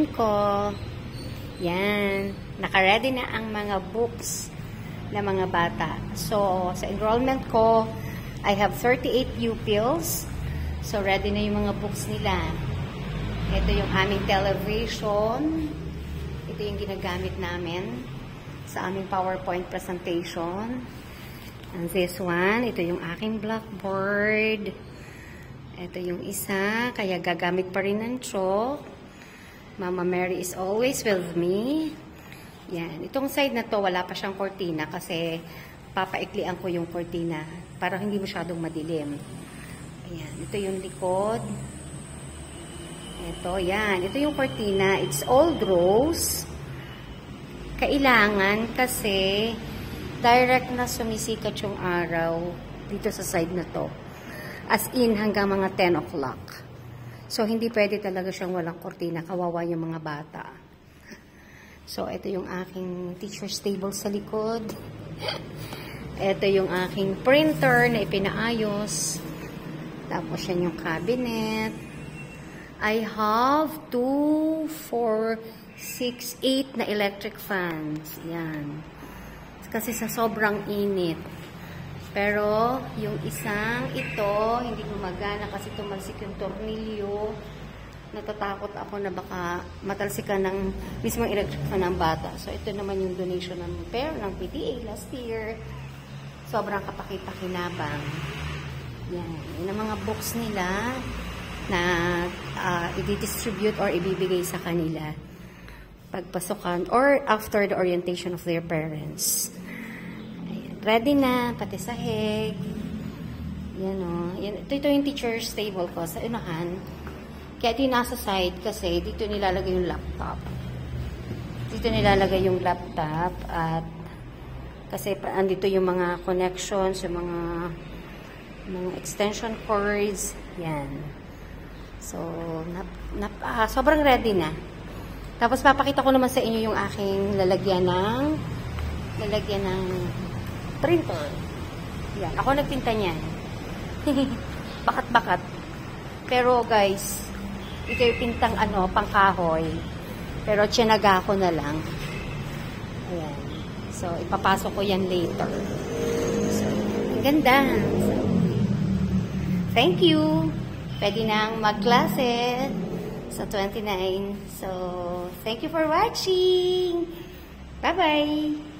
room ko. Yan. Naka-ready na ang mga books na mga bata. So, sa enrollment ko, I have 38 pupils. So, ready na yung mga books nila. Ito yung aming television. Ito yung ginagamit namin sa aming PowerPoint presentation. And this one, ito yung aking blackboard. Ito yung isa, kaya gagamit pa rin ng chalk. Mama Mary is always with me. Yan. Itong side na to, wala pa siyang kortina kasi papaiklian ko yung kortina para hindi masyadong madilim. Ayan. Ito yung likod. Ito, yan. Ito yung kortina. It's old rose. Kailangan kasi direct na sumisikat yung araw dito sa side na to. As in, hanggang mga 10 o'clock. So, hindi pwede talaga siyang walang kortina. Kawawa yung mga bata. So, ito yung aking teacher's table sa likod. Ito yung aking printer na ipinaayos. Tapos, yan yung cabinet. I have 2, 4, 6, 8 na electric fans. Yan. Kasi sa sobrang init. Pero, yung isang ito, hindi gumagana kasi tumalsik yung tornilyo. Natatakot ako na baka matalsikan ng mismong electric fan ng bata. So, ito naman yung donation ng pair ng PTA last year. Sobrang kapakita-kinabang. Yan. Yan ang mga books nila na i-distribute or ibibigay sa kanila pagpasukan or after the orientation of their parents. Ready na, pati sahig. Yan o. Ito yung teacher's table ko sa unahan. Kaya ito yung nasa side kasi dito nilalagay yung laptop. Dito nilalagay yung laptop at kasi andito yung mga connections, yung mga extension cords. Yan. So, sobrang ready na. Tapos papakita ko naman sa inyo yung aking lalagyan ng printer. Yan. Ako nagpinta niyan. Bakat-bakat. Pero guys, ito yung pintang pangkahoy. Pero tsinaga ko na lang. Ayan. So, ipapasok ko yan later. So, ang ganda. So, thank you. Pwede nang magklase sa 29. So, thank you for watching. Bye-bye.